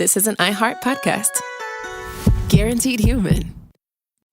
this is an iHeart podcast. Guaranteed human.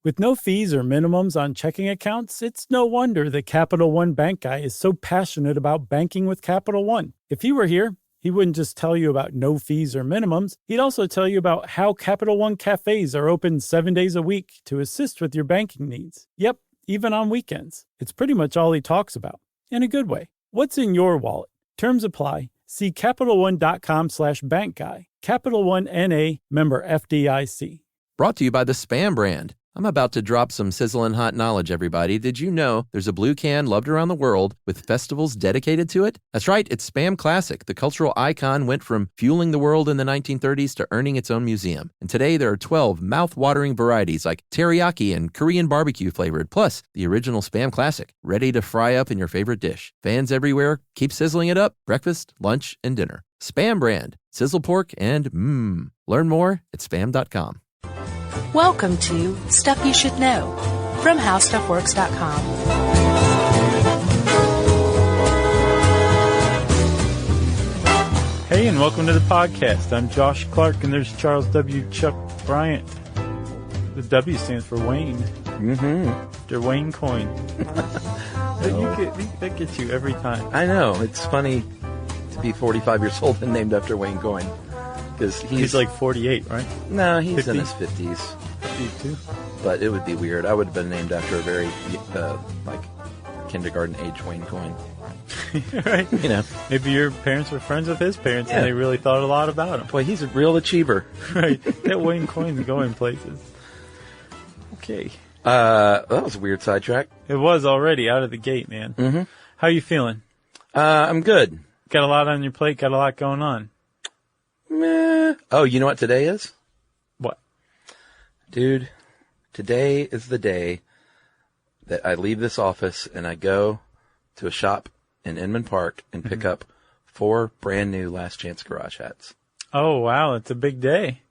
With no fees or minimums on checking accounts, it's no wonder that Capital One Bank Guy is so passionate about banking with Capital One. If he were here, he wouldn't just tell you about no fees or minimums. He'd also tell you about how Capital One cafes are open 7 days a week to assist with your banking needs. Yep, even on weekends. It's pretty much all he talks about, in a good way. What's in your wallet? Terms apply. See CapitalOne.com/bankguy. Capital One N.A., member FDIC. Brought to you by the Spam brand. I'm about to drop some sizzling hot knowledge, everybody. Did you know there's a blue can loved around the world with festivals dedicated to it? That's right, it's Spam Classic. The cultural icon went from fueling the world in the 1930s to earning its own museum. And today there are 12 mouth-watering varieties like teriyaki and Korean barbecue flavored, plus the original Spam Classic, ready to fry up in your favorite dish. Fans everywhere, keep sizzling it up, breakfast, lunch, and dinner. Spam brand, sizzle pork, and Learn more at spam.com. Welcome to Stuff You Should Know from HowStuffWorks.com. Hey, and welcome to the podcast. I'm Josh Clark, and there's Charles W. Chuck Bryant. The W stands for Wayne. They're Wayne Coin. That gets you every time. I know. It's funny to be 45 years old and named after Wayne Coyne. Because he's like 48, right? No, he's 50? in his 50s. 52? But it would be weird. I would have been named after a very, kindergarten age Wayne Coyne. Right. You know. Maybe your parents were friends with his parents and they really thought a lot about him. Boy, he's a real achiever. Right. That Wayne Coyne's going places. Okay. That was a weird sidetrack. It was already out of the gate, man. Mm-hmm. How you feeling? I'm good. Got a lot on your plate, got a lot going on. Meh. Oh, you know what today is? What? Dude, today is the day that I leave this office and I go to a shop in Inman Park and pick up 4 brand new Last Chance Garage hats. Oh, wow. It's a big day.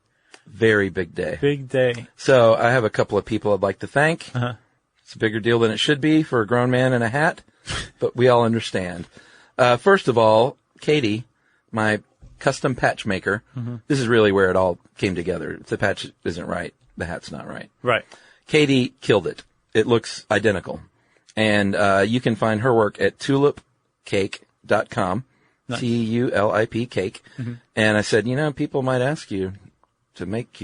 Very big day. Big day. So I have a couple of people I'd like to thank. Uh-huh. It's a bigger deal than it should be for a grown man in a hat, but we all understand. First of all, Katie, my custom patch maker. This is really where it all came together. If the patch isn't right, the hat's not right. Right. Katie killed it. It looks identical. And you can find her work at tulipcake.com. Nice. TULIP cake. And I said, people might ask you to make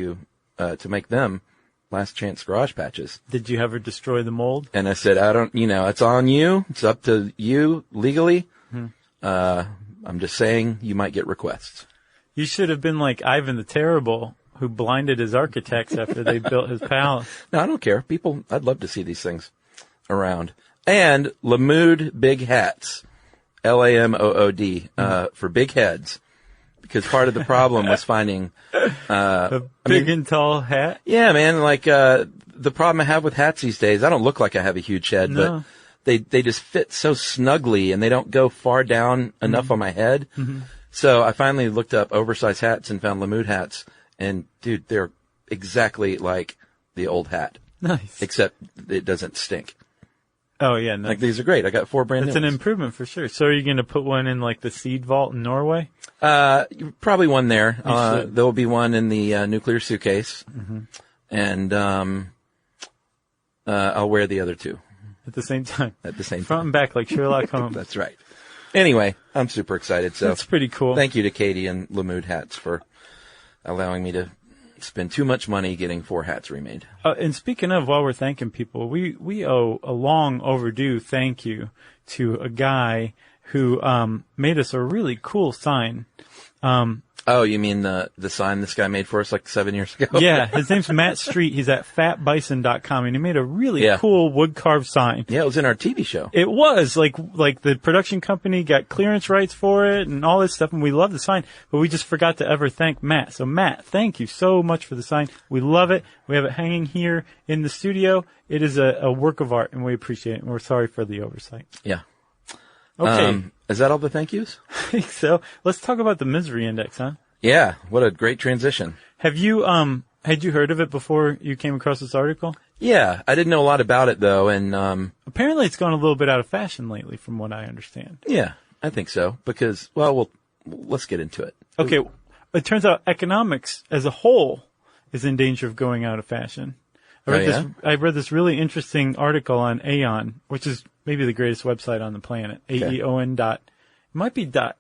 them Last Chance Garage patches. Did you have her destroy the mold? And I said, it's on you. It's up to you legally. I'm just saying you might get requests. You should have been like Ivan the Terrible, who blinded his architects after they built his palace. No, I don't care. I'd love to see these things around. And Lamood Big Hats, LAMOOD, for big heads. Because part of the problem was finding, a big and tall hat? Yeah, man, the problem I have with hats these days, I don't look like I have a huge head, but they just fit so snugly and they don't go far down enough on my head. So I finally looked up oversized hats and found Lamood hats. And dude, they're exactly like the old hat. Nice. Except it doesn't stink. Oh yeah. Nice. Like these are great. I got 4 brand new That's an ones. improvement for sure. So are you going to put one in like the seed vault in Norway? Probably one there. There'll be one in the nuclear suitcase. And I'll wear the other 2. At the same time. At the same Front and back like Sherlock Holmes. That's right. Anyway, I'm super excited. So that's pretty cool. Thank you to Katie and Lamood Hats for allowing me to spend too much money getting 4 hats remade. And speaking of, while we're thanking people, we owe a long overdue thank you to a guy who made us a really cool sign. Oh, you mean the sign this guy made for us like 7 years ago? Yeah, his name's Matt Street. He's at fatbison.com, and he made a really cool wood-carved sign. Yeah, it was in our TV show. It was. Like the production company got clearance rights for it and all this stuff, and we love the sign, but we just forgot to ever thank Matt. So, Matt, thank you so much for the sign. We love it. We have it hanging here in the studio. It is a work of art, and we appreciate it, and we're sorry for the oversight. Yeah. Okay. Is that all the thank yous? I think so. Let's talk about the misery index, huh? Yeah. What a great transition. Have you, had you heard of it before you came across this article? Yeah. I didn't know a lot about it though. And, apparently it's gone a little bit out of fashion lately from what I understand. Yeah, I think so because, let's get into it. Okay. it turns out economics as a whole is in danger of going out of fashion. I read this really interesting article on Aeon, which is maybe the greatest website on the planet. Okay. AEON it might be .co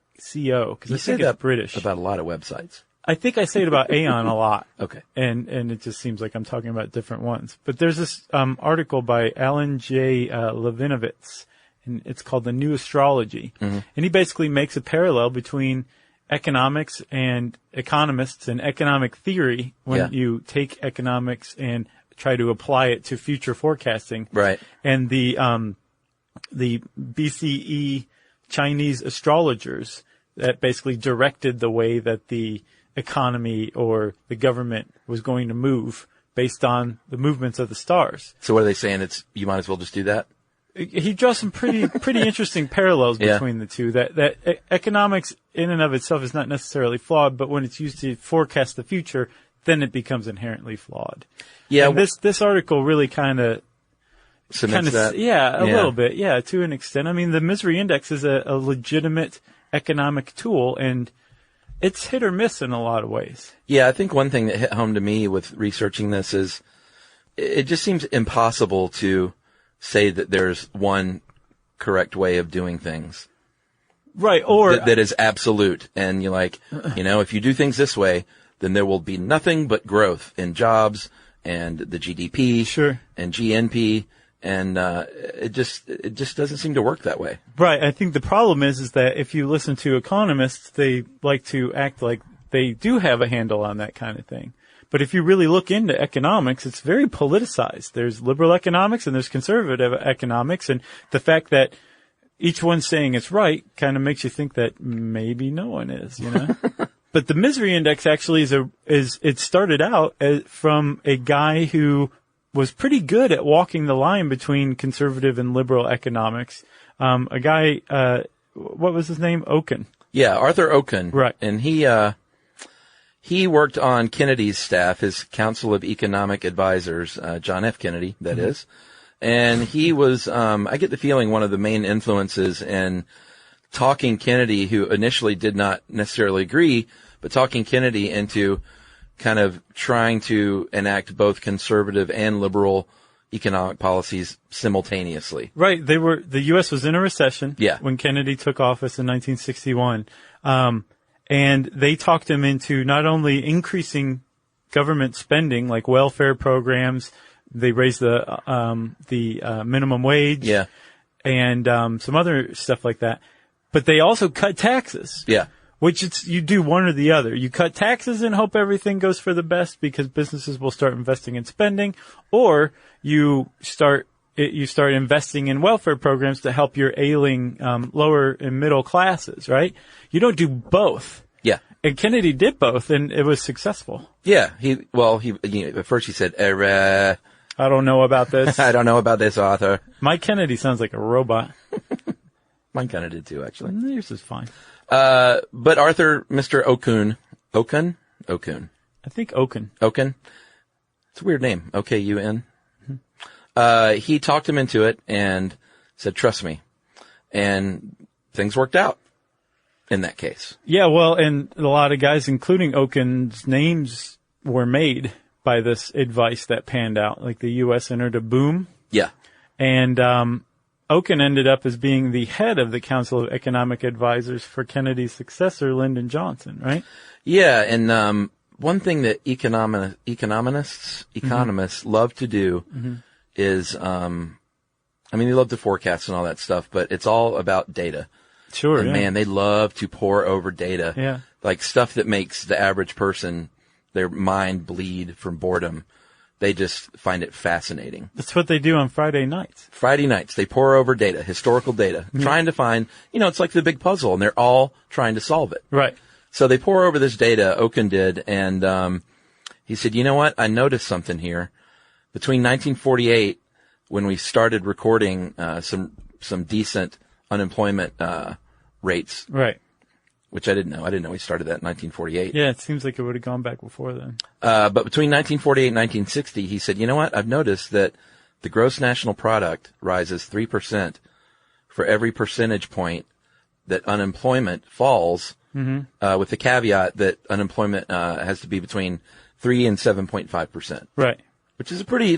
because I think it's British. About a lot of websites. I think I say it about Aeon a lot. Okay. And it just seems like I'm talking about different ones. But there's this article by Alan J. Levinovitz, and it's called The New Astrology. Mm-hmm. And he basically makes a parallel between economics and economists and economic theory when you take economics and try to apply it to future forecasting. Right. And the BCE Chinese astrologers that basically directed the way that the economy or the government was going to move based on the movements of the stars. So what are they saying? You might as well just do that? He draws some pretty interesting parallels between the two. That economics in and of itself is not necessarily flawed, but when it's used to forecast the future, then it becomes inherently flawed. Yeah. And this article really kind of cements that. A little bit. Yeah, to an extent. I mean, the misery index is a legitimate economic tool, and it's hit or miss in a lot of ways. Yeah, I think one thing that hit home to me with researching this is it just seems impossible to say that there's one correct way of doing things. Right, or that is absolute. And you're like, if you do things this way, then there will be nothing but growth in jobs and the GDP and GNP. And it just doesn't seem to work that way. Right. I think the problem is that if you listen to economists, they like to act like they do have a handle on that kind of thing. But if you really look into economics, it's very politicized. There's liberal economics and there's conservative economics, and the fact that each one's saying it's right kind of makes you think that maybe no one is, But the misery index actually it started out from a guy who was pretty good at walking the line between conservative and liberal economics. A guy, what was his name? Okun. Yeah, Arthur Okun. Right. And he worked on Kennedy's staff, his Council of Economic Advisors, John F. Kennedy, that is. And he was, I get the feeling, one of the main influences in talking Kennedy, who initially did not necessarily agree, but talking Kennedy into kind of trying to enact both conservative and liberal economic policies simultaneously. Right. The U.S. was in a recession when Kennedy took office in 1961. And they talked him into not only increasing government spending, like welfare programs, they raised the minimum wage. Yeah. And, some other stuff like that. But they also cut taxes. Yeah. Which you do one or the other. You cut taxes and hope everything goes for the best because businesses will start investing in spending, or you start investing in welfare programs to help your ailing lower and middle classes, right? You don't do both. Yeah. And Kennedy did both, and it was successful. Yeah. At first he said, I don't know about this. I don't know about this, Arthur. Mike Kennedy sounds like a robot. Mine kind of did too, actually. Yours is fine. But Arthur, Mr. Okun. I think Okun. It's a weird name. O-K-U-N. Mm-hmm. He talked him into it and said, trust me. And things worked out in that case. Yeah, well, and a lot of guys, including Okun's names, were made by this advice that panned out. Like the U.S. entered a boom. Yeah. And, Okun ended up as being the head of the Council of Economic Advisors for Kennedy's successor, Lyndon Johnson, right? Yeah, and one thing that economists love to do is, they love to forecast and all that stuff, but it's all about data. Sure, and man, they love to pore over data. Yeah. Like stuff that makes the average person, their mind bleed from boredom. They just find it fascinating. That's what they do on Friday nights. Friday nights, they pore over data, historical data, trying to find, it's like the big puzzle, and they're all trying to solve it. Right. So they pore over this data, Okun did, and he said, you know what? I noticed something here. Between 1948, when we started recording some decent unemployment rates. Right. Which I didn't know. I didn't know we started that in 1948. Yeah, it seems like it would have gone back before then. But between 1948 and 1960, he said, you know what? I've noticed that the gross national product rises 3% for every percentage point that unemployment falls with the caveat that unemployment has to be between 3 and 7.5%. Right. Which is a pretty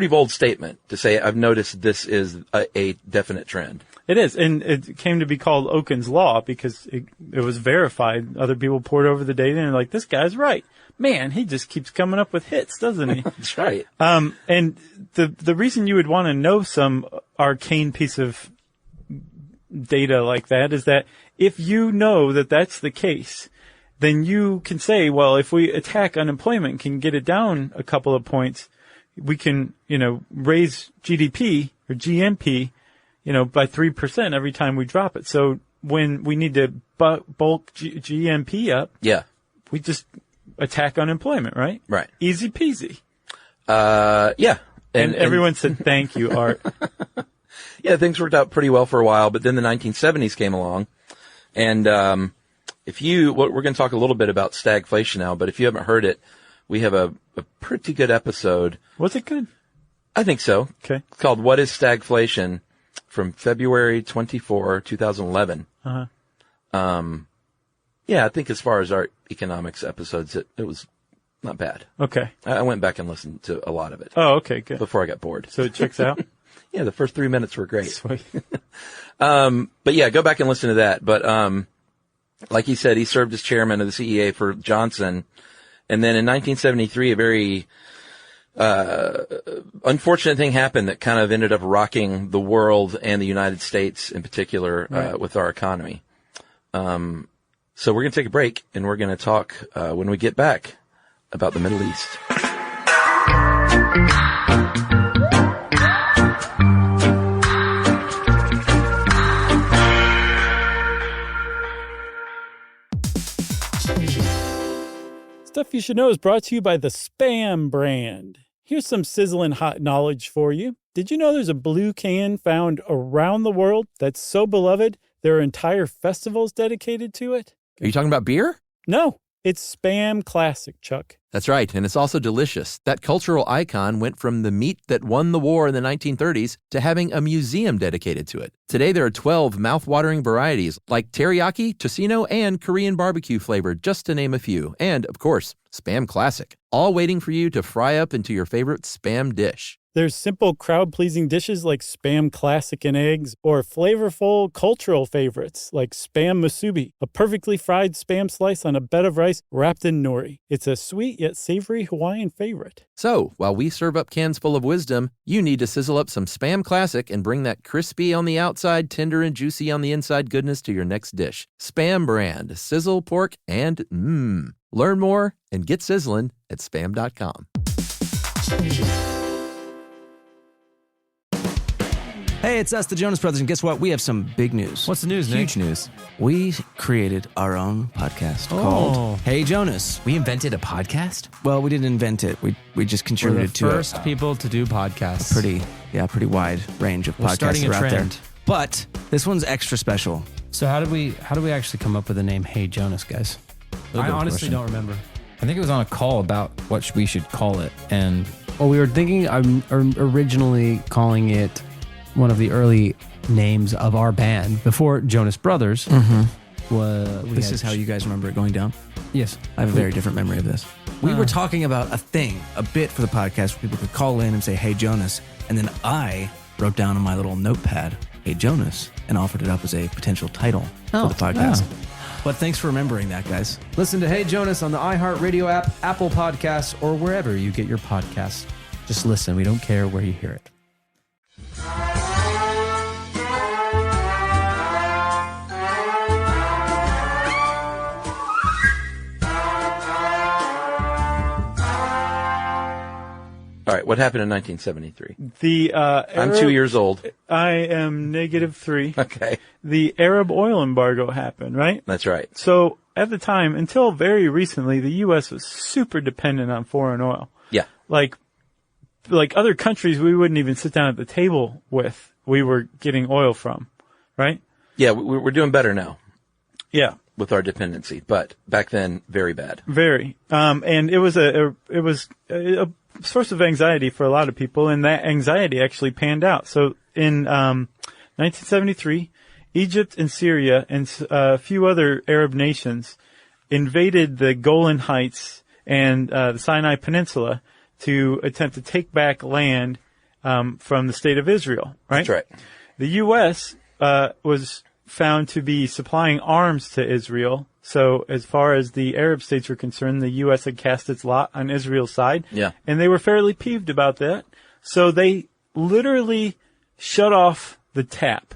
bold statement to say, I've noticed this is a definite trend. It is, and it came to be called Okun's Law because it was verified. Other people poured over the data and like, this guy's right. Man, he just keeps coming up with hits, doesn't he? That's right. And the reason you would want to know some arcane piece of data like that is that if you know that that's the case, then you can say, well, if we attack unemployment, can get it down a couple of points, we can, raise GDP or GNP, by 3% every time we drop it. So when we need to bulk GNP up, we just attack unemployment, right? Right. Easy peasy. Yeah. And everyone said, thank you, Art. Yeah, things worked out pretty well for a while, but then the 1970s came along. And we're going to talk a little bit about stagflation now, but if you haven't heard it, we have a pretty good episode. Was it good? I think so. Okay. It's called What is Stagflation from February 24, 2011. Yeah, I think as far as our economics episodes, it was not bad. Okay. I went back and listened to a lot of it. Oh, okay, good. Before I got bored. So it checks out? Yeah, the first 3 minutes were great. Sweet. But yeah, go back and listen to that. But, like he said, he served as chairman of the CEA for Johnson. And then in 1973, a very, unfortunate thing happened that kind of ended up rocking the world and the United States in particular, with our economy. So we're going to take a break and we're going to talk, when we get back about the Middle East. Stuff You Should Know is brought to you by the Spam brand. Here's some sizzling hot knowledge for you. Did you know there's a blue can found around the world that's so beloved there are entire festivals dedicated to it? Are you talking about beer? No, it's Spam Classic, Chuck. That's right, and it's also delicious. That cultural icon went from the meat that won the war in the 1930s to having a museum dedicated to it. Today there are 12 mouth-watering varieties like teriyaki, tocino, and Korean barbecue flavor, just to name a few. And, of course, Spam Classic, all waiting for you to fry up into your favorite Spam dish. There's simple crowd-pleasing dishes like Spam Classic and eggs, or flavorful cultural favorites like Spam Musubi, a perfectly fried Spam slice on a bed of rice wrapped in nori. It's a sweet yet savory Hawaiian favorite. So, while we serve up cans full of wisdom, you need to sizzle up some Spam Classic and bring that crispy on the outside, tender and juicy on the inside goodness to your next dish. Spam brand, sizzle, pork, and mmm. Learn more and get sizzling at spam.com. Hey, it's us, the Jonas Brothers, and guess what? We have some big news. What's the news, Nick? Huge news. We created our own podcast called Hey Jonas. We invented a podcast? Well, we didn't invent it. We just We're contributed the to first people to do podcasts. pretty wide range of We're podcasts starting that a are out there. trend. But this one's extra special. So how do we actually come up with the name Hey Jonas, guys? I honestly don't remember. I think it was on a call about what we should call it, and Well, we were thinking originally calling it one of the early names of our band before Jonas Brothers. This is how you guys remember it going down? Yes. I have a very different memory of this. We were talking about a bit for the podcast where people could call in and say, Hey Jonas, and then I wrote down on my little notepad, Hey Jonas, and offered it up as a potential title for the podcast. But thanks for remembering that, guys. Listen to Hey Jonas on the iHeartRadio app, Apple Podcasts, or wherever you get your podcasts. Just listen. We don't care where you hear it. All right, what happened in 1973? I'm 2 years old. I am -3. Okay. The Arab oil embargo happened, right? That's right. So at the time, until very recently, the U.S. was super dependent on foreign oil. Yeah. Like other countries we wouldn't even sit down at the table with, we were getting oil from, right? Yeah, we're doing better now Yeah. with our dependency, but back then, very bad. Very. And it was a source of anxiety for a lot of people, and that anxiety actually panned out. So in 1973, Egypt and Syria and a few other Arab nations invaded the Golan Heights and the Sinai Peninsula to attempt to take back land from the state of Israel, right? That's right. The U.S. Was found to be supplying arms to Israel. So as far as the Arab states were concerned, the U.S. had cast its lot on Israel's side. Yeah. And they were fairly peeved about that. So they literally shut off the tap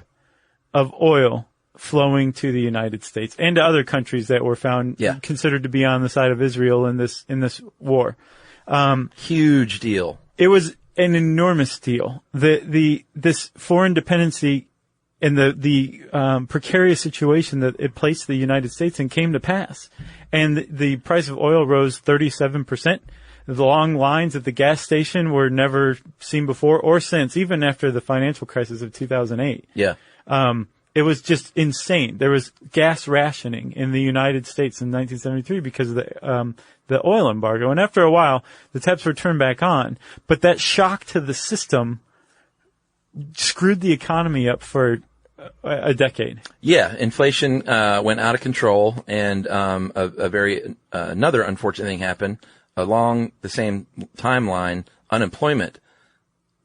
of oil flowing to the United States and to other countries that were found considered to be on the side of Israel in this war. Huge deal. It was an enormous deal. This foreign dependency and the precarious situation that it placed the United States in came to pass. And the price of oil rose 37%. The long lines at the gas station were never seen before or since, even after the financial crisis of 2008. Yeah. It was just insane. There was gas rationing in the United States in 1973 because of the oil embargo. And after a while, the taps were turned back on. But that shock to the system screwed the economy up for a decade. Yeah, inflation went out of control, and another unfortunate thing happened. Along the same timeline, unemployment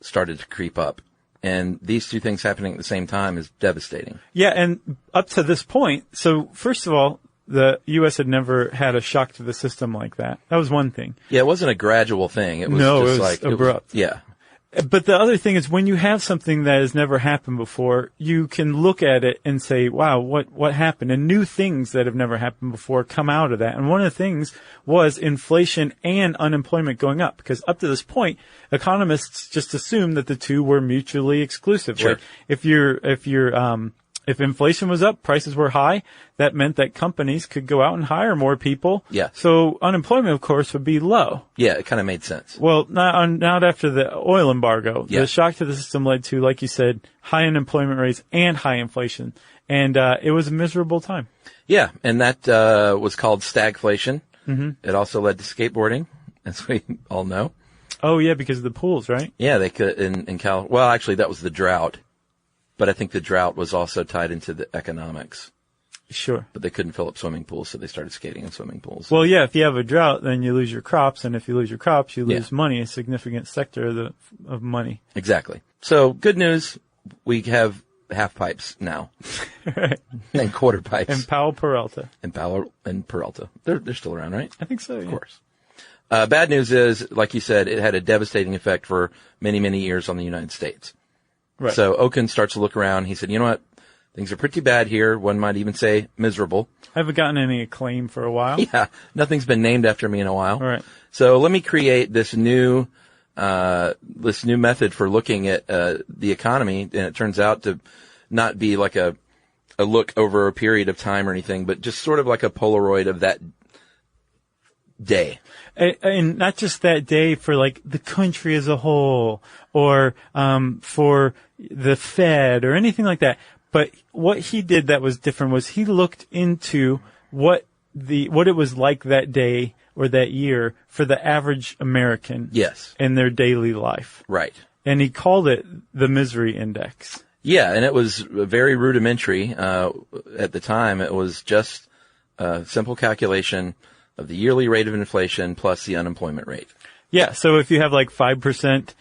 started to creep up. And these two things happening at the same time is devastating. Yeah, and up to this point, so first of all, the U.S. had never had a shock to the system like that. That was one thing. Yeah, it wasn't a gradual thing. It was abrupt. Yeah. But the other thing is when you have something that has never happened before, you can look at it and say, wow, what happened? And new things that have never happened before come out of that. And one of the things was inflation and unemployment going up, because up to this point, economists just assumed that the two were mutually exclusive. Sure. Like if inflation was up, prices were high, that meant that companies could go out and hire more people. Yeah. So unemployment, of course, would be low. Yeah, it kind of made sense. Well, not after the oil embargo. Yeah. The shock to the system led to, like you said, high unemployment rates and high inflation. And it was a miserable time. Yeah, and that was called stagflation. Mm-hmm. It also led to skateboarding, as we all know. Oh, yeah, because of the pools, right? Yeah, they could in Cal. Well, actually, that was the drought. But I think the drought was also tied into the economics. Sure. But they couldn't fill up swimming pools, so they started skating in swimming pools. Well, yeah, if you have a drought, then you lose your crops, and if you lose your crops, you lose money, a significant sector of money. Exactly. So, good news, we have half pipes now. Right. And quarter pipes. And Powell Peralta. And Peralta. They're still around, right? I think so, yeah. Of course. Bad news is, like you said, it had a devastating effect for many, many years on the United States. Right. So Oken starts to look around. He said, you know what? Things are pretty bad here. One might even say miserable. I haven't gotten any acclaim for a while. Yeah. Nothing's been named after me in a while. All right. So let me create this new method for looking at, the economy. And it turns out to not be like a look over a period of time or anything, but just sort of like a Polaroid of that day. And not just that day for like the country as a whole or for the Fed or anything like that. But what he did that was different was he looked into what it was like that day or that year for the average American. Yes. In their daily life. Right. And he called it the misery index. Yeah, and it was very rudimentary. At the time, it was just a simple calculation of the yearly rate of inflation plus the unemployment rate. Yeah, so if you have like 5%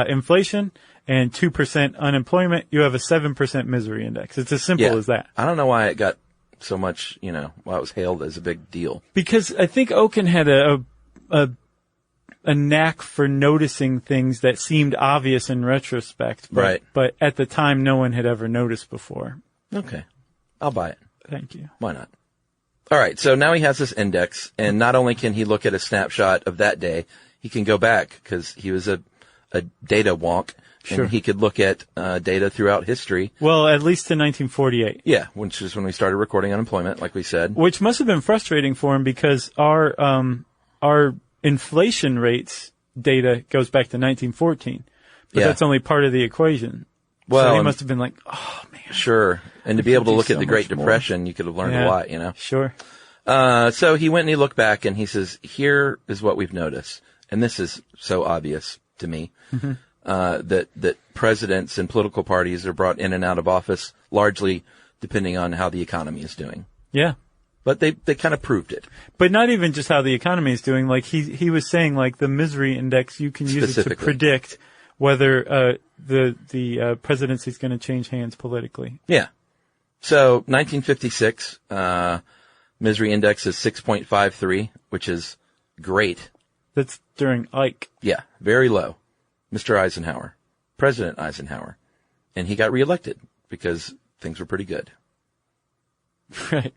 inflation and 2% unemployment, you have a 7% misery index. It's as simple as that. I don't know why it got so much, why it was hailed as a big deal. Because I think Oken had a knack for noticing things that seemed obvious in retrospect. But at the time, no one had ever noticed before. Okay. I'll buy it. Thank you. Why not? All right, so now he has this index, and not only can he look at a snapshot of that day, he can go back, because he was a data wonk, and he could look at data throughout history. Well, at least to 1948. Yeah, which is when we started recording unemployment, like we said. Which must have been frustrating for him, because our inflation rates data goes back to 1914. But that's only part of the equation. Well, so he must have been like, oh, man. Sure. And to be able to look at the Great Depression, you could have learned a lot, Sure. So he went and he looked back and he says, here is what we've noticed. And this is so obvious to me, that presidents and political parties are brought in and out of office largely depending on how the economy is doing. Yeah. But they kind of proved it. But not even just how the economy is doing. Like he was saying, like the misery index, you can use it to predict whether the presidency is going to change hands politically. Yeah. So 1956, misery index is 6.53, which is great. That's during Ike. Yeah, very low. Mr. Eisenhower, President Eisenhower, and he got reelected because things were pretty good. Right.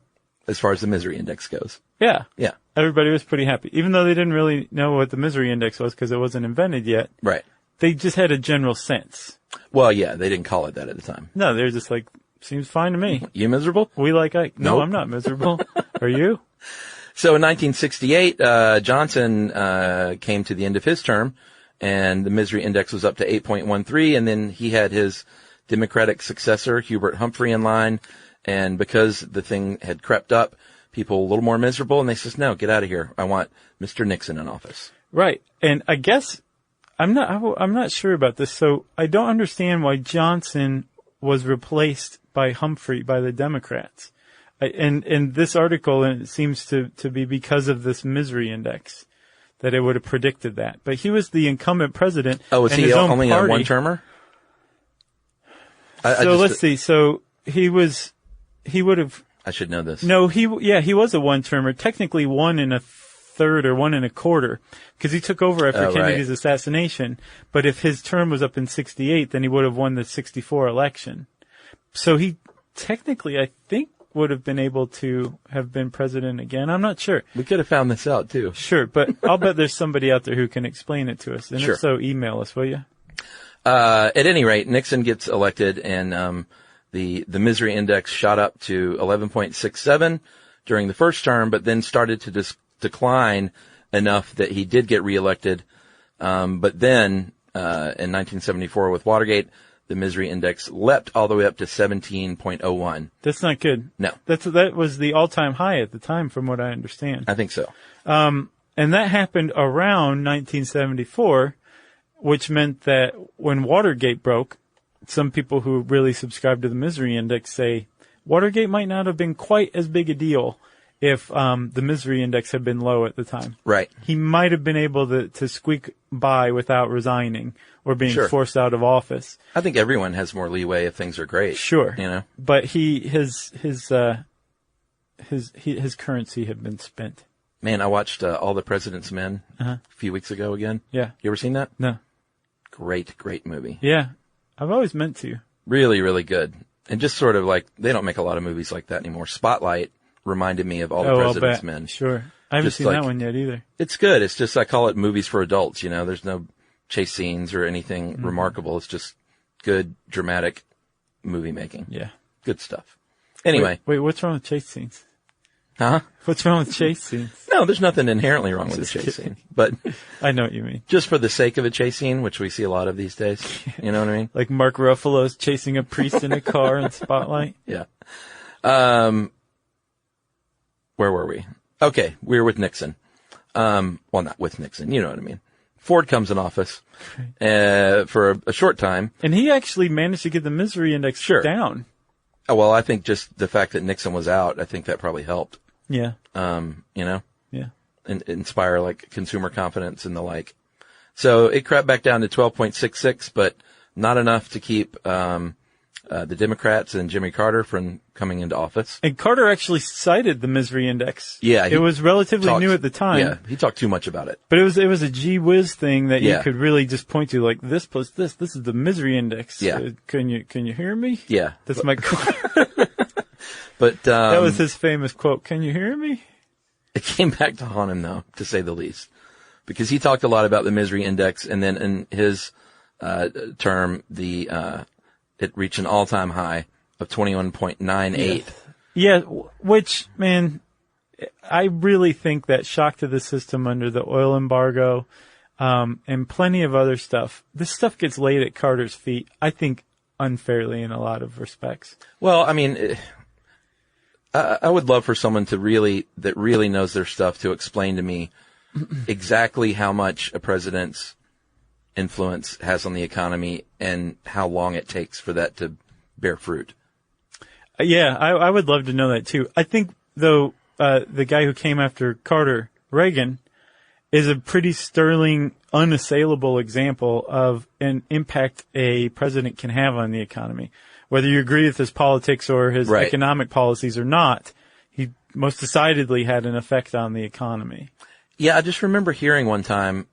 As far as the misery index goes. Yeah. Yeah. Everybody was pretty happy, even though they didn't really know what the misery index was because it wasn't invented yet. Right. They just had a general sense. Well, yeah, they didn't call it that at the time. No, they're just like, seems fine to me. You miserable? We like Ike. No, Nope. I'm not miserable. Are you? So in 1968, Johnson came to the end of his term, and the misery index was up to 8.13, and then he had his Democratic successor, Hubert Humphrey, in line, and because the thing had crept up, people a little more miserable, and they says, no, get out of here. I want Mr. Nixon in office. Right. And I guess I'm not sure about this, so I don't understand why Johnson was replaced by Humphrey by the Democrats. And this article, and it seems to be because of this misery index that it would have predicted that. But he was the incumbent president. Oh, was he only a one-termer? Let's see. So he would have. I should know this. No, he was a one-termer. Technically 1 1/3 or 1 1/4 because he took over after Kennedy's assassination. But if his term was up in 68, then he would have won the 64 election. So he technically, I think, would have been able to have been president again. I'm not sure. We could have found this out too. Sure, but I'll bet there's somebody out there who can explain it to us. And Sure. if so, email us, will you? At any rate, Nixon gets elected, and the misery index shot up to 11.67 during the first term, but then started to decline enough that he did get reelected. But then in 1974 with Watergate, the misery index leapt all the way up to 17.01. That's not good. No. That was the all-time high at the time, from what I understand. I think so. And that happened around 1974, which meant that when Watergate broke, some people who really subscribe to the misery index say Watergate might not have been quite as big a deal if the misery index had been low at the time. Right. He might have been able to squeak by without resigning or being Sure. forced out of office. I think everyone has more leeway if things are great. Sure. You know? But his currency had been spent. Man, I watched All the President's Men a few weeks ago again. Yeah. You ever seen that? No. Great movie. Yeah. I've always meant to. Really, really good. And just sort of like, they don't make a lot of movies like that anymore. Spotlight reminded me of All the President's Men. Sure. I haven't Just seen like- that one yet either. It's good. It's just, I call it movies for adults, you know. There's no chase scenes or anything remarkable. It's just good, dramatic movie making. Yeah. Good stuff. Anyway. Wait, what's wrong with chase scenes? Huh? What's wrong with chase scenes? No, there's nothing inherently wrong with a Just chase kidding. scene. But I know what you mean. just for the sake of a chase scene, which we see a lot of these days, you know what I mean? Like Mark Ruffalo's chasing a priest in a car in Spotlight. Yeah. Where were we? Okay, we were with Nixon. Well, not with Nixon, you know what I mean. Ford comes in office for a short time. And he actually managed to get the misery index Sure. down. Oh, well, I think just the fact that Nixon was out, I think that probably helped. Yeah. You know, Yeah. and inspire like consumer confidence and the like. So it crept back down to 12.66, but not enough to keep the Democrats and Jimmy Carter from coming into office. And Carter actually cited the misery index. Yeah, It was relatively new at the time. Yeah, he talked too much about it. But it was a gee whiz thing that you Yeah. could really just point to, like this plus this. This is the misery index. Yeah. Can you hear me? Yeah. That's my quote. But That was his famous quote. Can you hear me? it came back to haunt him, though, to say the least, because he talked a lot about the misery index, and then in his term, it reached an all-time high of 21.98. Yeah, which, man, I really think that shock to the system under the oil embargo and plenty of other stuff, this stuff gets laid at Carter's feet, I think, unfairly in a lot of respects. Well, I mean, I would love for someone that really knows their stuff to explain to me exactly how much a president's influence has on the economy and how long it takes for that to bear fruit. Yeah, I would love to know that too. I think, though, the guy who came after Carter, Reagan, is a pretty sterling, unassailable example of an impact a president can have on the economy. Whether you agree with his politics or his economic policies or not, he most decidedly had an effect on the economy. Yeah, I just remember hearing one time,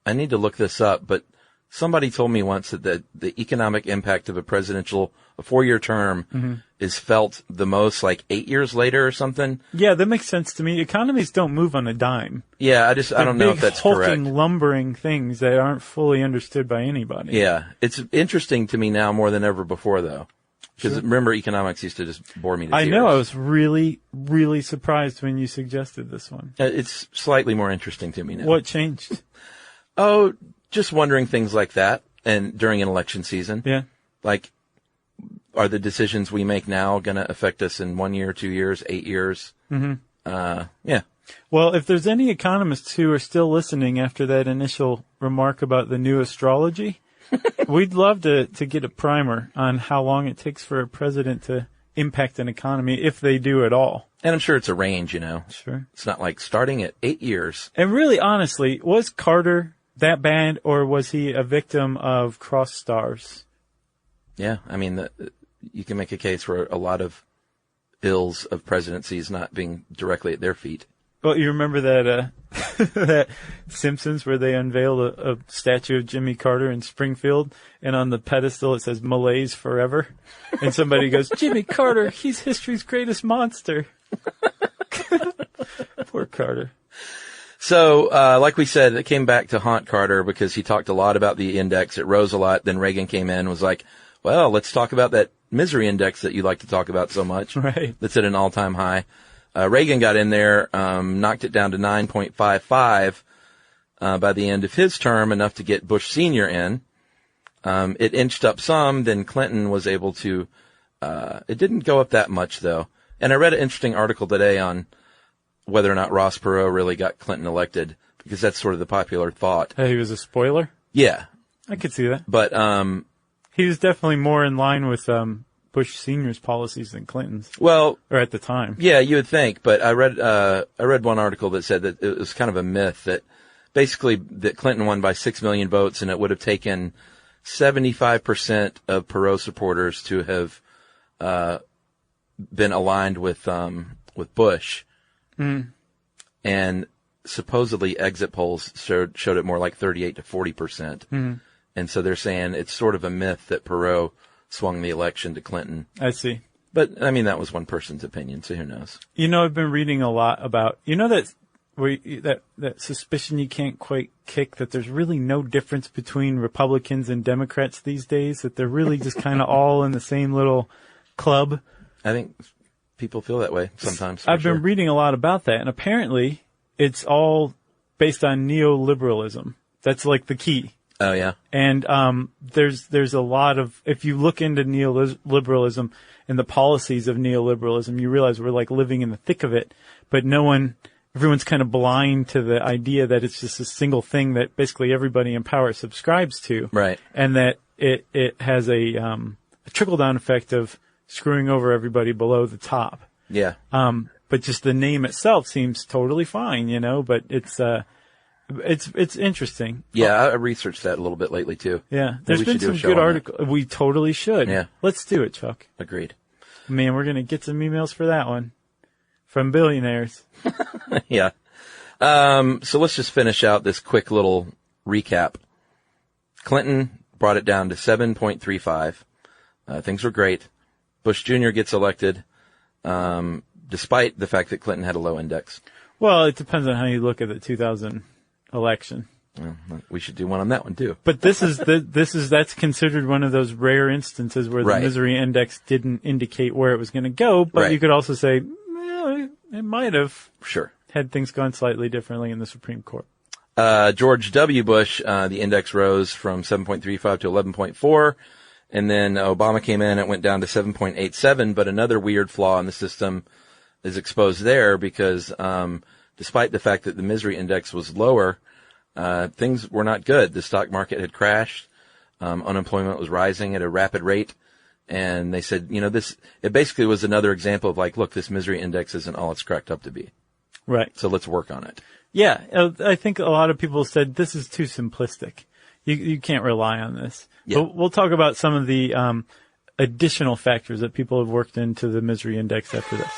I need to look this up, but somebody told me once that the economic impact of a 4-year term is felt the most like 8 years later or something. Yeah, that makes sense to me. Economies don't move on a dime. Yeah, I don't know if that's correct. Big, hulking, lumbering things that aren't fully understood by anybody. Yeah, it's interesting to me now more than ever before, though. Because remember, economics used to just bore me to tears. I know. I was really, really surprised when you suggested this one. It's slightly more interesting to me now. What changed? Oh, just wondering things like that, and during an election season. Yeah. Like, are the decisions we make now going to affect us in 1 year, 2 years, 8 years? Yeah. Well, if there's any economists who are still listening after that initial remark about the new astrology, we'd love to get a primer on how long it takes for a president to impact an economy, if they do at all. And I'm sure it's a range, Sure. It's not like starting at 8 years. And really, honestly, was Carter that bad, or was he a victim of cross stars? Yeah, I mean, you can make a case for a lot of ills of presidencies not being directly at their feet. Well, you remember that that Simpsons where they unveiled a statue of Jimmy Carter in Springfield, and on the pedestal it says "Malaise forever," and somebody goes, "Jimmy Carter, he's history's greatest monster." Poor Carter. So, like we said, it came back to haunt Carter because he talked a lot about the index. It rose a lot. Then Reagan came in and was like, well, let's talk about that misery index that you like to talk about so much. Right. That's at an all-time high. Reagan got in there, knocked it down to 9.55 by the end of his term, enough to get Bush Sr. in. It inched up some. Then Clinton was able to it didn't go up that much, though. And I read an interesting article today on whether or not Ross Perot really got Clinton elected, because that's sort of the popular thought. He was a spoiler? Yeah. I could see that. But he was definitely more in line with Bush Sr.'s policies than Clinton's. Well, or at the time. Yeah, you would think, but I read one article that said that it was kind of a myth that basically that Clinton won by 6 million votes, and it would have taken 75% of Perot supporters to have been aligned with Bush. And supposedly exit polls showed it more like 38 to 40%. And so they're saying it's sort of a myth that Perot swung the election to Clinton. I see. But, I mean, that was one person's opinion, so who knows? I've been reading a lot about, that suspicion you can't quite kick, that there's really no difference between Republicans and Democrats these days, that they're really just kind of all in the same little club. I think people feel that way sometimes. I've been reading a lot about that, and apparently it's all based on neoliberalism. That's like the key. Oh, yeah. And there's a lot of, if you look into neoliberalism and the policies of neoliberalism, you realize we're like living in the thick of it, but everyone's kind of blind to the idea that it's just a single thing that basically everybody in power subscribes to. Right. And that it has a trickle-down effect of screwing over everybody below the top. Yeah. But just the name itself seems totally fine, but it's interesting. Yeah, I researched that a little bit lately too. Yeah. There's been some good articles. We totally should. Yeah. Let's do it, Chuck. Agreed. Man, we're going to get some emails for that one from billionaires. Yeah. So let's just finish out this quick little recap. Clinton brought it down to 7.35. Things were great. Bush Jr. gets elected, despite the fact that Clinton had a low index. Well, it depends on how you look at the 2000 election. Well, we should do one on that one too. But that's considered one of those rare instances where the misery index didn't indicate where it was going to go. But you could also say, it might have. Sure. Had things gone slightly differently in the Supreme Court. George W. Bush, the index rose from 7.35 to 11.4. And then Obama came in, it went down to 7.87, but another weird flaw in the system is exposed there because, despite the fact that the misery index was lower, things were not good. The stock market had crashed. Unemployment was rising at a rapid rate. And they said, it basically was another example of like, look, this misery index isn't all it's cracked up to be. Right. So let's work on it. Yeah. I think a lot of people said this is too simplistic. You can't rely on this. Yeah. But we'll talk about some of the additional factors that people have worked into the misery index after this.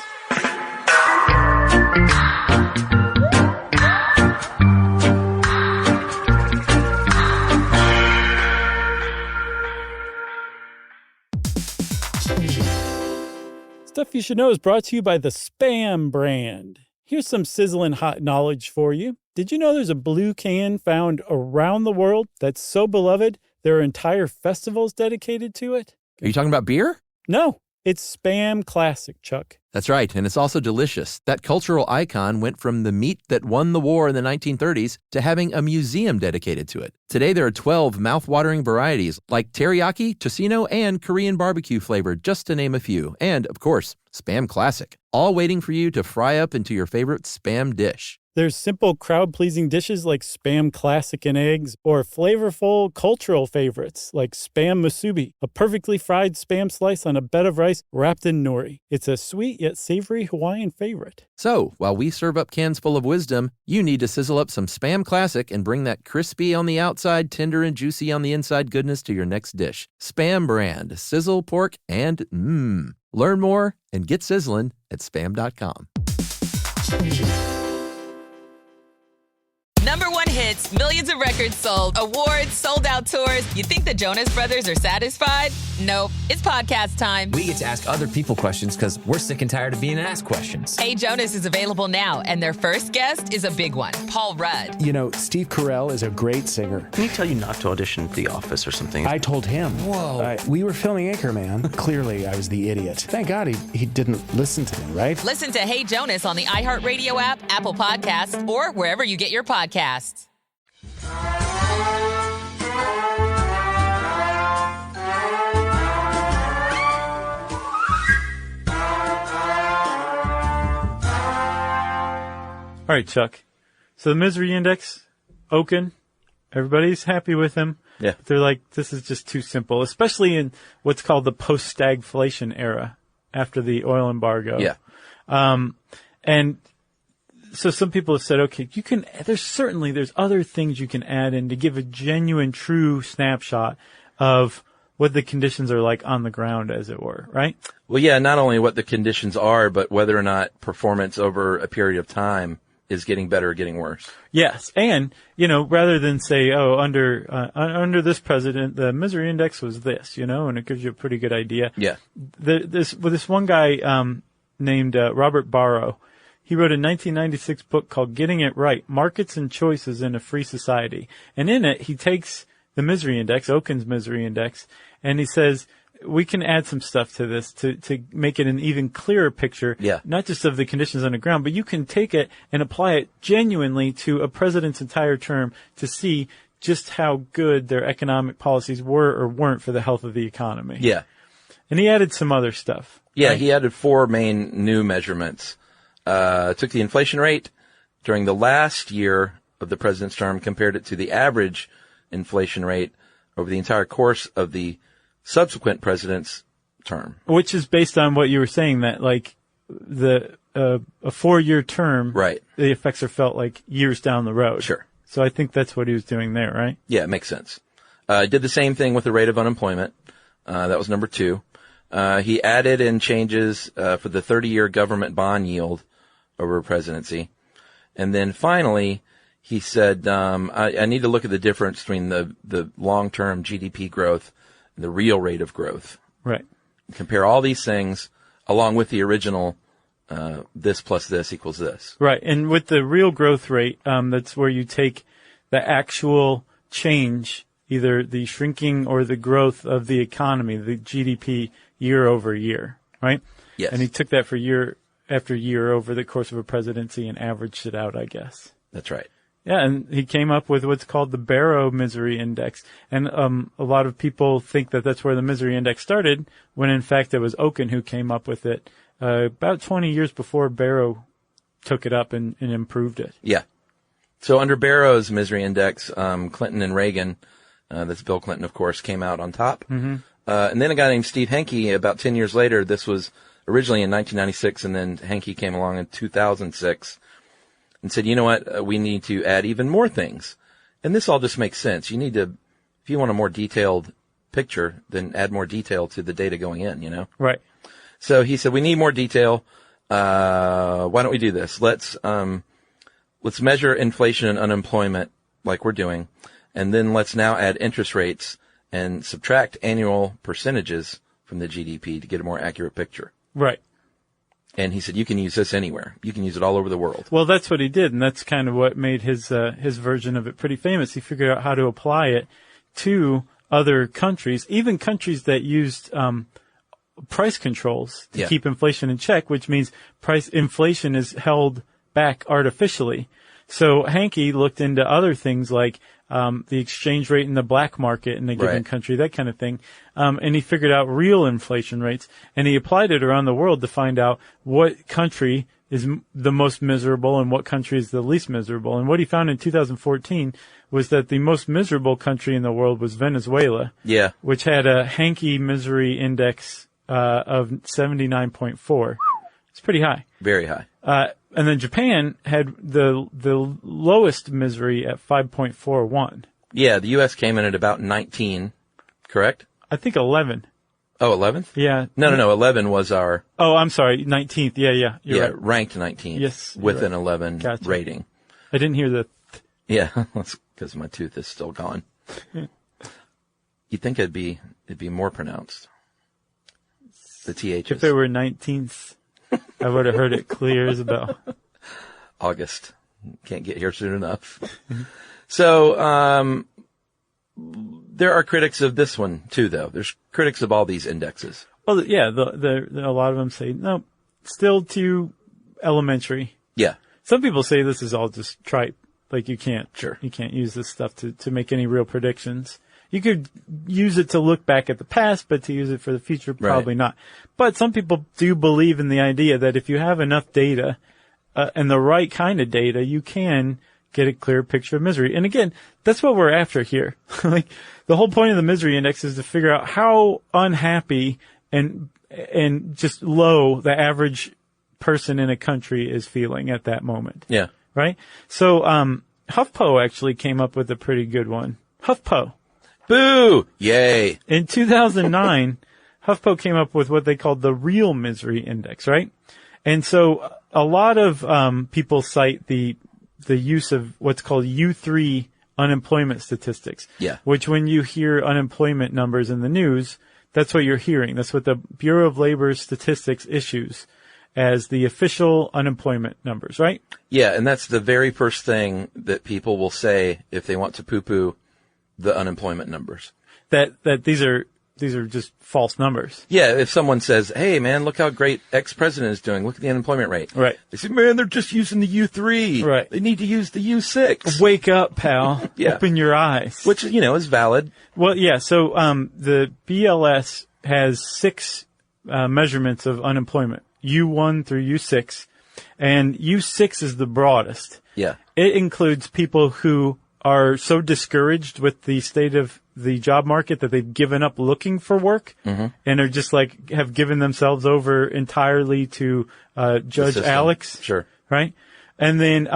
Stuff You Should Know is brought to you by the Spam brand. Here's some sizzling hot knowledge for you. Did you know there's a blue can found around the world that's so beloved there are entire festivals dedicated to it? Are you talking about beer? No, it's Spam Classic, Chuck. That's right, and it's also delicious. That cultural icon went from the meat that won the war in the 1930s to having a museum dedicated to it. Today there are 12 mouth-watering varieties like teriyaki, tocino, and Korean barbecue flavor, just to name a few. And, of course, Spam Classic, all waiting for you to fry up into your favorite Spam dish. There's simple, crowd-pleasing dishes like Spam Classic and eggs, or flavorful cultural favorites like Spam Musubi, a perfectly fried Spam slice on a bed of rice wrapped in nori. It's a sweet yet savory Hawaiian favorite. So, while we serve up cans full of wisdom, you need to sizzle up some Spam Classic and bring that crispy on the outside, tender and juicy on the inside goodness to your next dish. Spam brand, sizzle, pork, and mmm. Learn more and get sizzling at spam.com. Number one hits, millions of records sold, awards, sold out tours. You think the Jonas Brothers are satisfied? Nope. It's podcast time. We get to ask other people questions because we're sick and tired of being asked questions. Hey Jonas is available now, and their first guest is a big one, Paul Rudd. You know, Steve Carell is a great singer. Didn't he tell you not to audition for The Office or something? I told him. Whoa. We were filming Anchorman. Clearly, I was the idiot. Thank God he didn't listen to me, right? Listen to Hey Jonas on the iHeartRadio app, Apple Podcasts, or wherever you get your podcasts. All right, Chuck. So the misery index, Oken, everybody's happy with him. Yeah. But they're like, this is just too simple, especially in what's called the post-stagflation era after the oil embargo. Yeah. And so some people have said, okay, there's other things you can add in to give a genuine, true snapshot of what the conditions are like on the ground, as it were, right? Well, yeah, not only what the conditions are, but whether or not performance over a period of time is getting better or getting worse. Yes. And, rather than say, under this president, the misery index was this, and it gives you a pretty good idea. Yeah. This one guy, named, Robert Barrow, he wrote a 1996 book called Getting It Right, Markets and Choices in a Free Society. And in it, he takes the misery index, Oken's misery index, and he says, we can add some stuff to this to make it an even clearer picture, yeah, not just of the conditions on the ground, but you can take it and apply it genuinely to a president's entire term to see just how good their economic policies were or weren't for the health of the economy. Yeah. And he added some other stuff. Yeah, right? He added 4 main new measurements. Took the inflation rate during the last year of the president's term, compared it to the average inflation rate over the entire course of the subsequent president's term. Which is based on what you were saying, that like a 4-year term, right, the effects are felt like years down the road. Sure. So I think that's what he was doing there, right? Yeah, it makes sense. Did the same thing with the rate of unemployment. That was number 2. He added in changes for the 30-year government bond yield over a presidency. And then finally, he said, I need to look at the difference between the long-term GDP growth and the real rate of growth. Right. Compare all these things along with the original, this plus this equals this. Right. And with the real growth rate, that's where you take the actual change, either the shrinking or the growth of the economy, the GDP year over year, right? Yes. And he took that for year after year over the course of a presidency and averaged it out, I guess. That's right. Yeah, and he came up with what's called the Barrow Misery Index. And a lot of people think that that's where the Misery Index started, when in fact it was Oken who came up with it about 20 years before Barrow took it up and improved it. Yeah. So under Barrow's Misery Index, Clinton and Reagan, that's Bill Clinton, of course, came out on top. Mm-hmm. And then a guy named Steve Henke, about 10 years later, this was originally in 1996, and then Henke came along in 2006 and said, you know what, we need to add even more things. And this all just makes sense. You need to, if you want a more detailed picture, then add more detail to the data going in, you know? Right. So he said, we need more detail. Why don't we do this? Let's measure inflation and unemployment like we're doing. And then let's now add interest rates and subtract annual percentages from the GDP to get a more accurate picture. Right. And he said, you can use this anywhere. You can use it all over the world. Well, that's what he did, and that's kind of what made his version of it pretty famous. He figured out how to apply it to other countries, even countries that used price controls to keep inflation in check, which means inflation is held back artificially. So Henke looked into other things like the exchange rate in the black market in a given country, that kind of thing. And he figured out real inflation rates, and he applied it around the world to find out what country is the most miserable and what country is the least miserable. And what he found in 2014 was that the most miserable country in the world was Venezuela, which had a Henke misery index of 79.4. It's pretty high. Very high. And then Japan had the lowest misery at 5.41. Yeah, the U.S. came in at about 19, correct? I think 11. Oh, 11th? Yeah. No. 11 was our... Oh, I'm sorry, 19th. Yeah. You're right. Ranked 19th. Yes. With an 11 rating. I didn't hear the... Yeah, that's because my tooth is still gone. You'd think it'd be more pronounced. The THs. If it were 19th, I would have heard it clear as a bell. August. Can't get here soon enough. So, there are critics of this one too, though. There's critics of all these indexes. Well, yeah, a lot of them say, no, still too elementary. Yeah. Some people say this is all just trite. Like you can't use this stuff to make any real predictions. You could use it to look back at the past, but to use it for the future, probably not. But some people do believe in the idea that if you have enough data, and the right kind of data, you can get a clear picture of misery. And again, that's what we're after here. Like, the whole point of the misery index is to figure out how unhappy and just low the average person in a country is feeling at that moment. Yeah. Right? So, HuffPo actually came up with a pretty good one. HuffPo. Boo! Yay! In 2009, HuffPo came up with what they called the real misery index, right? And so a lot of people cite the use of what's called U3 unemployment statistics. Yeah. Which when you hear unemployment numbers in the news, that's what you're hearing. That's what the Bureau of Labor Statistics issues as the official unemployment numbers, right? Yeah, and that's the very first thing that people will say if they want to poo-poo the unemployment numbers. That these are just false numbers. Yeah, if someone says, hey man, look how great X-president is doing, look at the unemployment rate. Right. They say, man, they're just using the U3. Right. They need to use the U6. Wake up, pal. Yeah. Open your eyes. Which, is valid. Well, yeah, so the BLS has 6 measurements of unemployment, U1 through U6, and U6 is the broadest. Yeah. It includes people who are so discouraged with the state of the job market that they've given up looking for work and are just like have given themselves over entirely to Judge Alex. Sure. Right? And then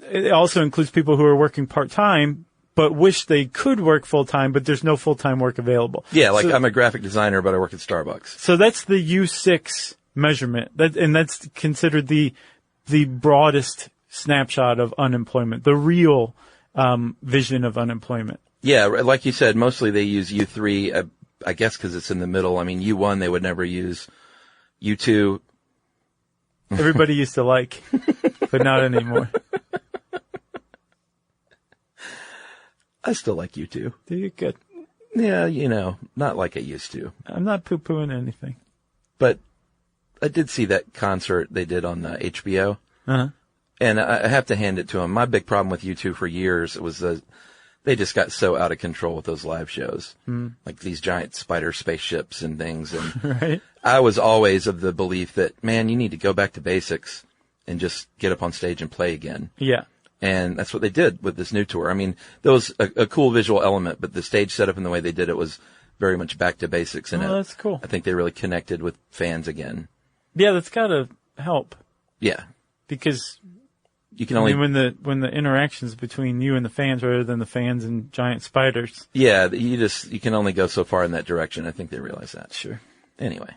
it also includes people who are working part-time but wish they could work full-time, but there's no full-time work available. Yeah, like I'm a graphic designer, but I work at Starbucks. So that's the U6 measurement. And that's considered the broadest snapshot of unemployment, the real vision of unemployment. Yeah, like you said, mostly they use U3, I guess because it's in the middle. I mean, U1 they would never use. U2. Everybody used to like, but not anymore. I still like U2. Do you? Good. Yeah, not like I used to. I'm not poo-pooing anything. But I did see that concert they did on HBO. Uh-huh. And I have to hand it to them. My big problem with U2 for years was they just got so out of control with those live shows. Like these giant spider spaceships and things. And right. I was always of the belief that, man, you need to go back to basics and just get up on stage and play again. Yeah. And that's what they did with this new tour. I mean, there was a cool visual element, but the stage setup and the way they did it was very much back to basics in it. That's cool. I think they really connected with fans again. Yeah, that's got to help. Yeah. Because you can only when the interactions between you and the fans rather than the fans and giant spiders. Yeah, you can only go so far in that direction. I think they realize that. Sure. Anyway.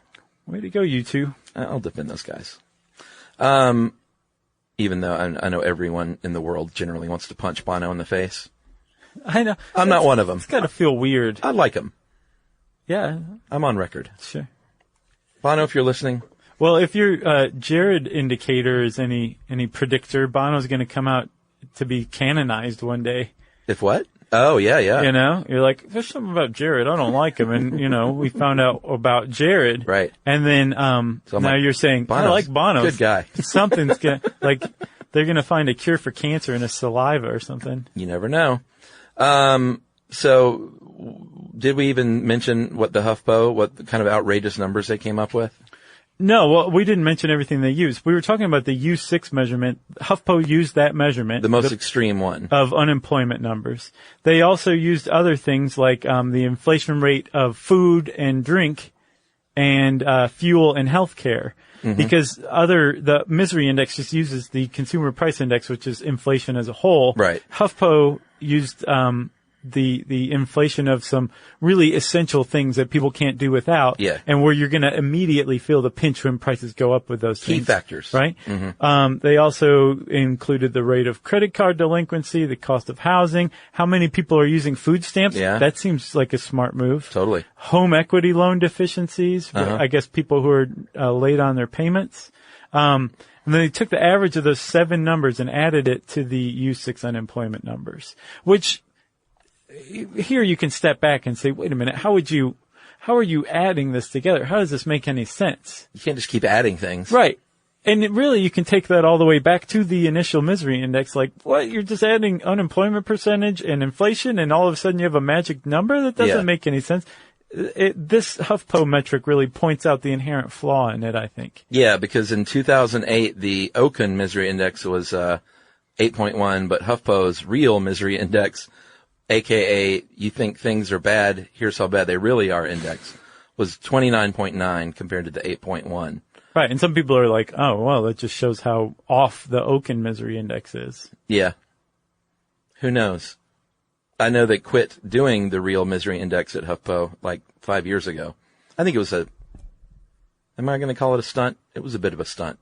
Way to go, you two. I'll defend those guys. Even though I know everyone in the world generally wants to punch Bono in the face. I know. I'm not one of them. It's got to feel weird. I like him. Yeah. I'm on record. Sure. Bono, if you're listening. Well, if your Jared indicator is any predictor, Bono's going to come out to be canonized one day. If what? Oh, yeah. You know, you're like, there's something about Jared. I don't like him. And, you know, we found out about Jared. Right. And then so now you're saying, I like Bono. Good guy. Something's going to, like, they're going to find a cure for cancer in his saliva or something. You never know. So did we even mention what kind of outrageous numbers they came up with? No, well, we didn't mention everything they used. We were talking about the U6 measurement. HuffPo used that measurement. The most extreme one. Of unemployment numbers. They also used other things like the inflation rate of food and drink and fuel and healthcare. Mm-hmm. Because the misery index just uses the consumer price index, which is inflation as a whole. Right. HuffPo used the inflation of some really essential things that people can't do without. Yeah. And where you're going to immediately feel the pinch when prices go up with those things. Key factors. Right? Mm-hmm. They also included the rate of credit card delinquency, the cost of housing, how many people are using food stamps. Yeah. That seems like a smart move. Totally. Home equity loan deficiencies. I guess people who are late on their payments. And then they took the average of those 7 numbers and added it to the U6 unemployment numbers, which here you can step back and say, wait a minute, how are you adding this together? How does this make any sense? You can't just keep adding things. Right. And really you can take that all the way back to the initial misery index. Like, what? You're just adding unemployment percentage and inflation and all of a sudden you have a magic number? That doesn't make any sense. This HuffPo metric really points out the inherent flaw in it, I think. Yeah, because in 2008, the Oken misery index was 8.1, but HuffPo's real misery index, aka you think things are bad, here's how bad they really are index, was 29.9 compared to the 8.1. Right, and some people are like, oh, well, that just shows how off the Oken misery index is. Yeah. Who knows? I know they quit doing the real misery index at HuffPo like 5 years ago. I think it was am I going to call it a stunt? It was a bit of a stunt.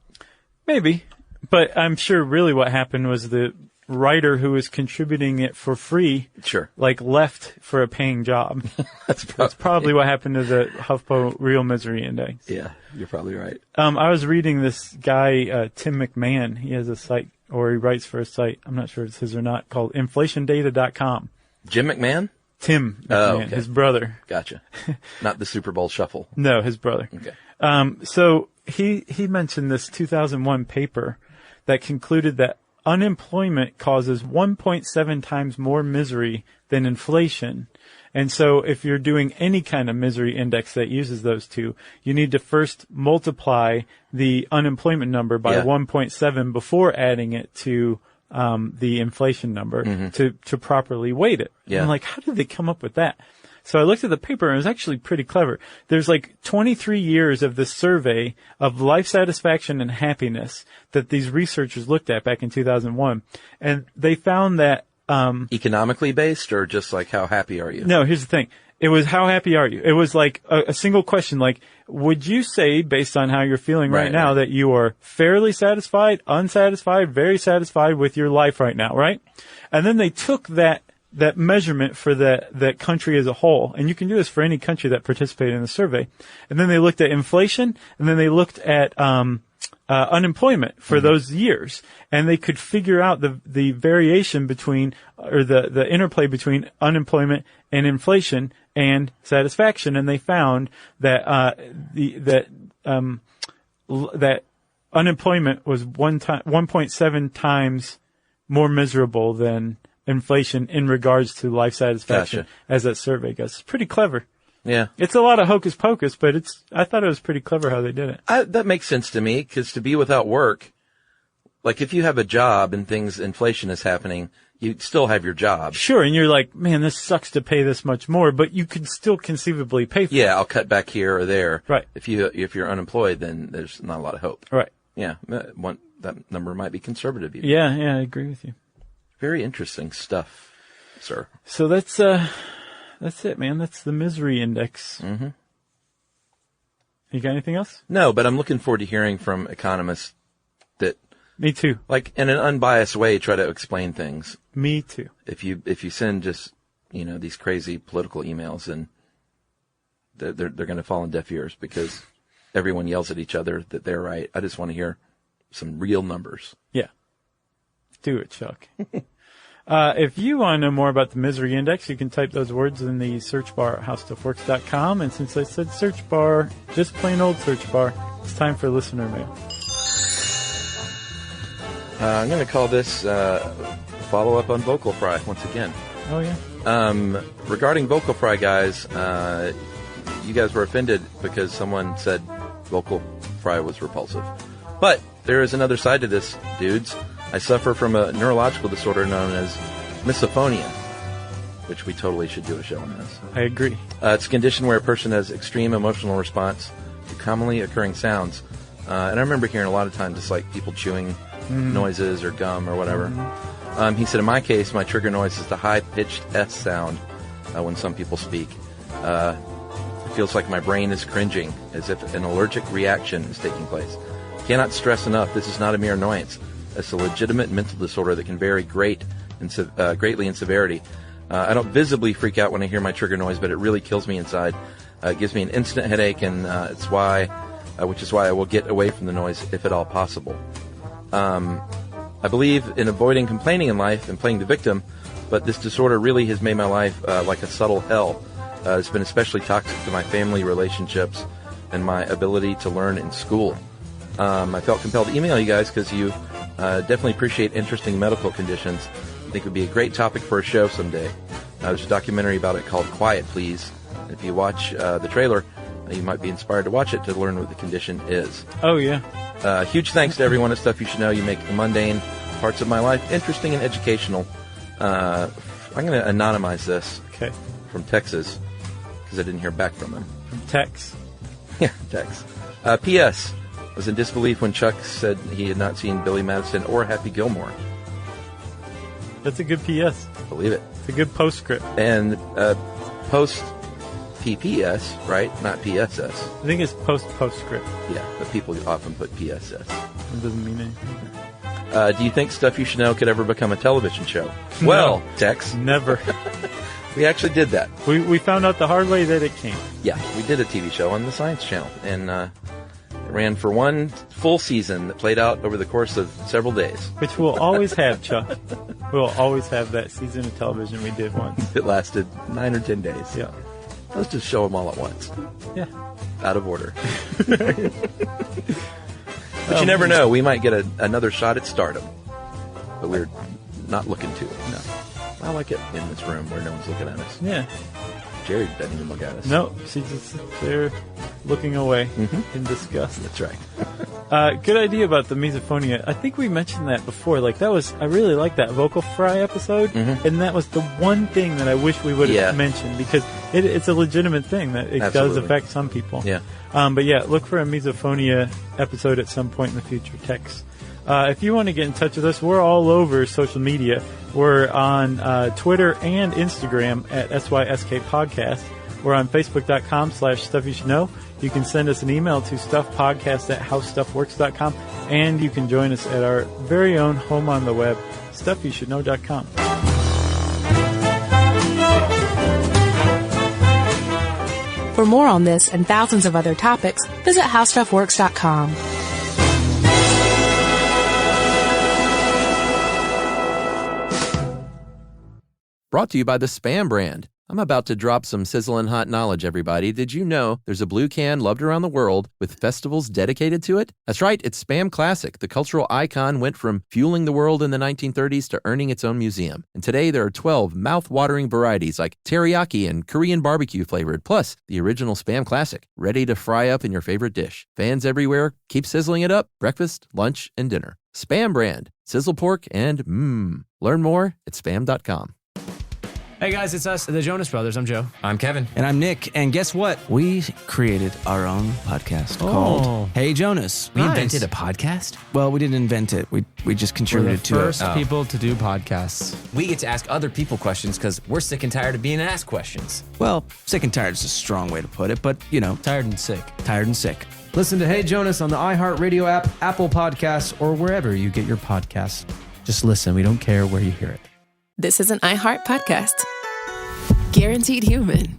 Maybe. But I'm sure really what happened was the writer who was contributing it for free, left for a paying job. That's probably what happened to the HuffPo Real Misery Index. Yeah, you're probably right. I was reading this guy, Tim McMahon. He has a site, or he writes for a site, I'm not sure if it's his or not, called inflationdata.com. Jim McMahon? Tim McMahon, his brother. Gotcha. Not the Super Bowl shuffle. No, his brother. Okay. So he mentioned this 2001 paper that concluded that unemployment causes 1.7 times more misery than inflation. And so if you're doing any kind of misery index that uses those two, you need to first multiply the unemployment number by 1.7 before adding it to the inflation number to properly weight it. Yeah. I'm like, how did they come up with that? So I looked at the paper and it was actually pretty clever. There's like 23 years of this survey of life satisfaction and happiness that these researchers looked at back in 2001. And they found that, economically based or just like how happy are you? No, here's the thing. It was how happy are you? It was like a single question, like, would you say, based on how you're feeling right now, that you are fairly satisfied, unsatisfied, very satisfied with your life right now, right? And then they took that measurement for that country as a whole. And you can do this for any country that participated in the survey. And then they looked at inflation, and then they looked at unemployment for those years. And they could figure out the variation between, or the interplay between unemployment and inflation and satisfaction. And they found that that unemployment was 1.7 times more miserable than inflation in regards to life satisfaction as that survey goes. It's pretty clever. Yeah. It's a lot of hocus pocus, but I thought it was pretty clever how they did it. That makes sense to me, because to be without work, like if you have a job and inflation is happening, you still have your job. Sure, and you're like, man, this sucks to pay this much more, but you could still conceivably pay for it. Yeah, I'll cut back here or there. Right. If you're unemployed, then there's not a lot of hope. Right. Yeah, that number might be conservative. Even. Yeah, I agree with you. Very interesting stuff, sir. So that's it, man. That's the misery index. Mm-hmm. You got anything else? No, but I'm looking forward to hearing from economists that. Me too. Like in an unbiased way, try to explain things. Me too. If you send just these crazy political emails, and they're going to fall on deaf ears because everyone yells at each other that they're right. I just want to hear some real numbers. Yeah. Do it, Chuck. If you want to know more about the misery index, you can type those words in the search bar at howstuffworks.com. And since I said search bar, just plain old search bar, it's time for listener mail. I'm going to call this follow-up on Vocal Fry once again. Oh, yeah. Regarding Vocal Fry, guys, you guys were offended because someone said Vocal Fry was repulsive. But there is another side to this, dudes. I suffer from a neurological disorder known as misophonia, which we totally should do a show on this. I agree. It's a condition where a person has extreme emotional response to commonly occurring sounds. And I remember hearing a lot of times it's like people chewing noises or gum or whatever. He said, in my case, my trigger noise is the high-pitched S sound when some people speak. It feels like my brain is cringing, as if an allergic reaction is taking place. Cannot stress enough, this is not a mere annoyance. It's a legitimate mental disorder that can vary greatly in severity. I don't visibly freak out when I hear my trigger noise, but it really kills me inside. It gives me an instant headache, and which is why I will get away from the noise if at all possible. I believe in avoiding complaining in life and playing the victim, but this disorder really has made my life like a subtle hell. It's been especially toxic to my family relationships and my ability to learn in school. I felt compelled to email you guys because you definitely appreciate interesting medical conditions. I think it would be a great topic for a show someday. There's a documentary about it called Quiet Please. And if you watch the trailer, you might be inspired to watch it to learn what the condition is. Oh, yeah. Huge thanks to everyone at Stuff You Should Know. You make the mundane parts of my life interesting and educational. I'm going to anonymize this from Texas because I didn't hear back from him. From Tex? Yeah, Tex. P.S. I was in disbelief when Chuck said he had not seen Billy Madison or Happy Gilmore. That's a good P.S. Believe it. It's a good postscript. And post PPS, right? Not PSS. I think it's postscript. Yeah, but people often put PSS. It doesn't mean anything. Do you think Stuff You Should Know could ever become a television show? Well, Tex. Never. We actually did that. We found out the hard way that it came. Yeah, we did a TV show on the Science Channel, and it ran for one full season that played out over the course of several days. Which we'll always have, Chuck. We'll always have that season of television we did once. It lasted 9 or 10 days. Yeah. Let's just show them all at once. Yeah. Out of order. But you never know. We might get another shot at stardom. But we're not looking to. No. I like it in this room where no one's looking at us. Yeah. Jerry doesn't even look at us. No, she just sits there looking away in disgust. That's right. Good idea about the misophonia. I think we mentioned that before. Like I really like that Vocal Fry episode, and that was the one thing that I wish we would have mentioned because it's a legitimate thing that it does affect some people. Yeah. But yeah, look for a misophonia episode at some point in the future. Text. If you want to get in touch with us, we're all over social media. We're on Twitter and Instagram at SYSK Podcast. We're on Facebook.com/StuffYouShouldKnow. You can send us an email to stuffpodcast@howstuffworks.com. And you can join us at our very own home on the web, StuffYouShouldKnow.com. For more on this and thousands of other topics, visit HowStuffWorks.com. Brought to you by the Spam brand. I'm about to drop some sizzling hot knowledge, everybody. Did you know there's a blue can loved around the world with festivals dedicated to it? That's right, it's Spam Classic. The cultural icon went from fueling the world in the 1930s to earning its own museum. And today there are 12 mouth-watering varieties like teriyaki and Korean barbecue flavored, plus the original Spam Classic, ready to fry up in your favorite dish. Fans everywhere, keep sizzling it up, breakfast, lunch, and dinner. Spam brand, sizzle pork, and Learn more at spam.com. Hey guys, it's us, the Jonas Brothers. I'm Joe. I'm Kevin. And I'm Nick. And guess what? We created our own podcast called Hey Jonas. We invented a podcast? Well, we didn't invent it. We just contributed to it. We're the first people to do podcasts. We get to ask other people questions because we're sick and tired of being asked questions. Well, sick and tired is a strong way to put it, but you know. Tired and sick. Tired and sick. Listen to Hey Jonas on the iHeartRadio app, Apple Podcasts, or wherever you get your podcasts. Just listen. We don't care where you hear it. This is an iHeart podcast. Guaranteed human.